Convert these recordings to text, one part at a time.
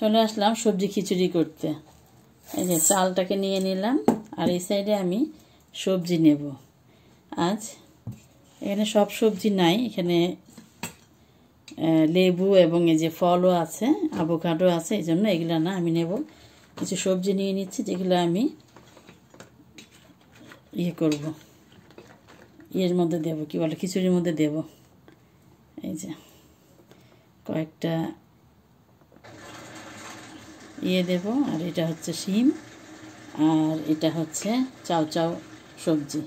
চলে আসলাম সবজি খিচুড়ি করতে। এই যে চালটাকে নিয়ে নিলাম, আর এই সাইডে আমি সবজি নেব। আজ এখানে সব সবজি নাই, এখানে লেবু এবং এই যে ফলও আছে, অ্যাভোকাডো আছে, এই জন্য এগুলো না আমি নেব। কিছু সবজি নিয়ে নিচ্ছি যেগুলো আমি করব, এর মধ্যে দেব, কি বলে, খিচুড়ির মধ্যে দেব। এই যে কয়েকটা দেব, আর এটা হচ্ছে শিম, আর এটা হচ্ছে চাউ চাউ সবজি।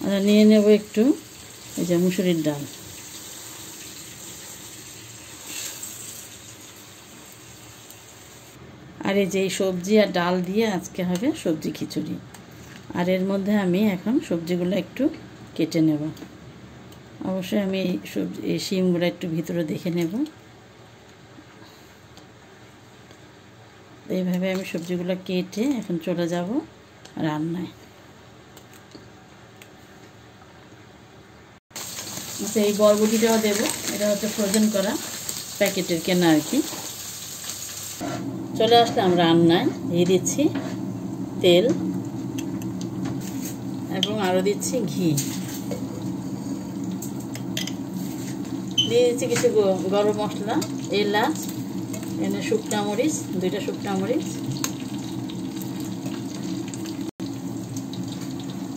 আর নিয়ে নেব একটু এই যে মুসুরির ডাল। আর এই যে সবজি আর ডাল দিয়ে আজকে হবে সবজি খিচুড়ি। আর এর মধ্যে আমি এখন সবজিগুলো একটু কেটে নেব। অবশ্যই আমি এই শিমগুলো একটু ভিতরে দেখে নেব। এইভাবে আমি সবজিগুলো কেটে এখন চলে যাব রান্নায়। আচ্ছা, এই বরবটিটাও দেবো, এটা হচ্ছে ফ্রোজেন করা, প্যাকেটের কেনা আর কি। চলে আসলাম রান্নায়। দিয়ে দিচ্ছি তেল এবং আরও দিচ্ছি ঘি। দিয়ে দিচ্ছি কিছু গরম মশলা, এলাচ, এনে শুকনা মরিচ, 2টা শুকনা মরিচ,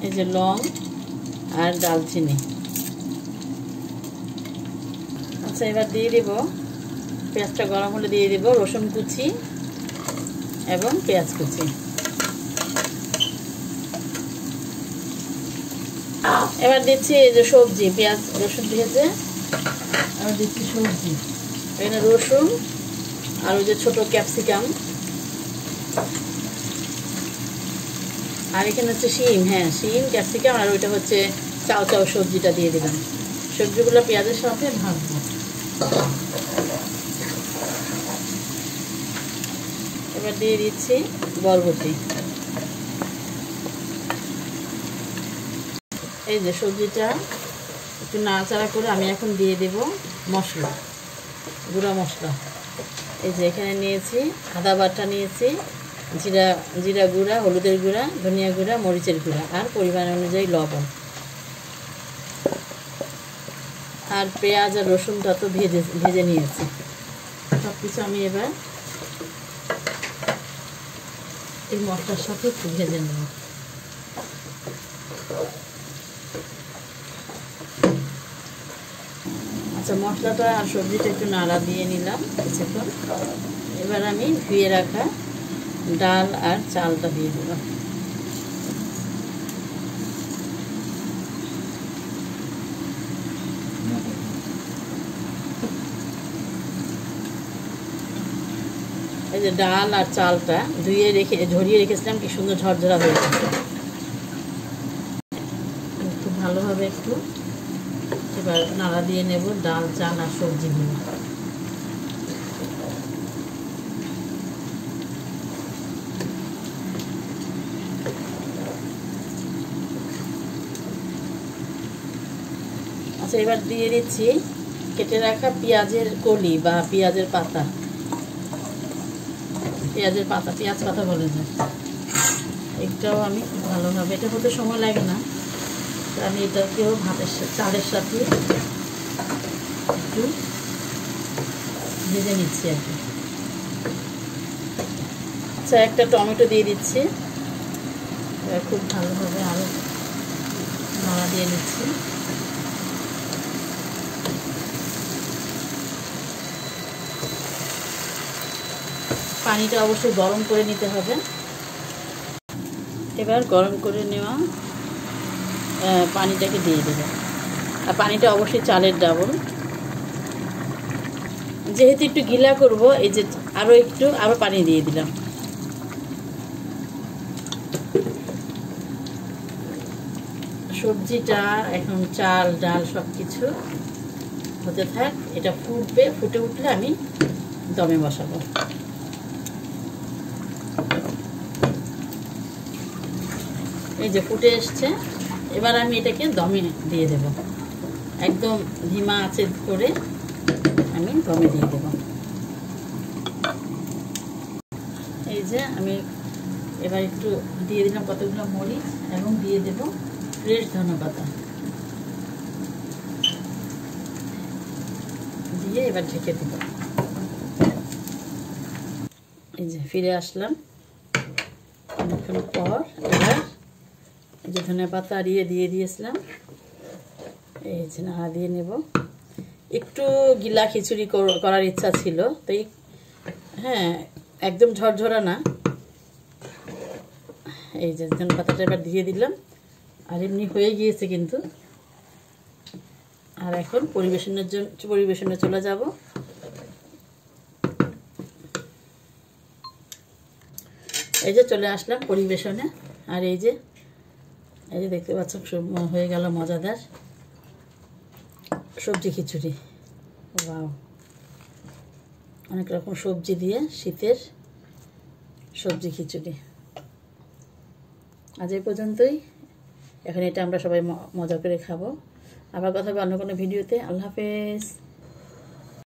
এই যে লং আর দালচিনি। আচ্ছা, এবার দিয়ে দিব, পেঁয়াজটা গরম হলে দিয়ে দিব রসুন কুচি এবং পেঁয়াজ কুচি। এবার দিচ্ছি এই যে সবজি, পেঁয়াজ রসুন ভেজে এবার দিচ্ছি সবজি। এখানে রসুন আর ওই যে ছোট ক্যাপসিকাম, আর এখানে হচ্ছে শিম, হ্যাঁ শিম, ক্যাপসিকাম, আর ওইটা হচ্ছে চাউ চাউ সবজিটা দিয়ে দিলাম। সবজিগুলো পেঁয়াজের সাথে ভাজবো। এবার দিয়ে দিচ্ছি বরবটি। এই যে সবজিটা একটু নাড়াচাড়া করে আমি এখন দিয়ে দেব মশলা, গুঁড়া মশলা। এই যে এখানে নিয়েছি আদা বাটা, নিয়েছি জিরা গুঁড়া, হলুদের গুঁড়া, ধনিয়া গুঁড়া, মরিচের গুঁড়া, আর পরিমাণ অনুযায়ী লবণ। আর পেঁয়াজ আর রসুনটা তো ভেজে নিয়েছি। সব কিছু আমি এবার এই মশলার সাথে একটু ভেজে নেব। আচ্ছা, মশলাটা আর সবজিটা একটু নাড়া দিয়ে নিলাম কিছুক্ষণ। এবার আমি ধুয়ে রাখা ডাল আর চালটা দিয়ে দিলাম। এই যে ডাল আর চালটা ঝরিয়ে রেখেছিলাম, কি সুন্দর ঝরঝরা হয়ে গেছে। খুব ভালোভাবে একটু এবার নাড়া দিয়ে নেব ডাল, চাল আর সবজিগুলো। আচ্ছা, এবার দিয়ে দিচ্ছি কেটে রাখা পেঁয়াজের কলি বা পেঁয়াজের পাতা, পেঁয়াজ পাতা বলে যায়। এটাও আমি খুব ভালোভাবে, এটা হতে সময় লাগে না, আমি এটাকেও চালের সাথে একটু ভেজে নিচ্ছি আর কি। আচ্ছা, একটা টমেটো দিয়ে দিচ্ছি, খুব ভালোভাবে আরও নাড়া দিয়ে নিচ্ছি। পানিটা অবশ্যই গরম করে নিতে হবে। এবার গরম করে নেওয়া পানিটাকে দিয়ে দেবো, আর পানিটা অবশ্যই চালের ডাবল। যেহেতু একটু গিলা করব, এই যে আরও পানি দিয়ে দিলাম। সবজিটা এখন চাল ডাল সব কিছু হতে থাক, এটা ফুটে উঠলে আমি দমে বসাবো। এই যে ফুটে এসছে, এবার আমি এটাকে দমে দিয়ে দেব, একদম ধিমা আঁচে করে আমি দমে দিয়ে দেব। এই যে আমি এবার একটু দিয়ে দিলাম কতগুলো মরিচ এবং দিয়ে দেব ফ্রেশ ধনেপাতা দিয়ে এবার ঢেকে দেব। এই যে ফিরে আসলাম অনেকক্ষণ পর। এবার এই যে ধনেপাতা দিয়ে দিয়েছিলাম, এই যে নাড়া দিয়ে নেব। একটু গিলা খিচুড়ি করার ইচ্ছা ছিল, তাই হ্যাঁ একদম ঝরঝরা না। এই যে ধনেপাতাটা এবার দিয়ে দিলাম, আর এমনি হয়ে গিয়েছে কিন্তু। আর এখন পরিবেশনে চলে যাব। এই যে চলে আসলাম পরিবেশনে। আর এই যে দেখতে পাচ্ছ হয়ে গেল মজাদার সবজি খিচুড়ি। ওয়াও, অনেক রকম সবজি দিয়ে শীতের সবজি খিচুড়ি। আজ এই পর্যন্তই। এখন এটা আমরা সবাই মজা করে খাবো। আবার কথা হবে অন্য কোনো ভিডিওতে। আল্লাহ হাফেজ।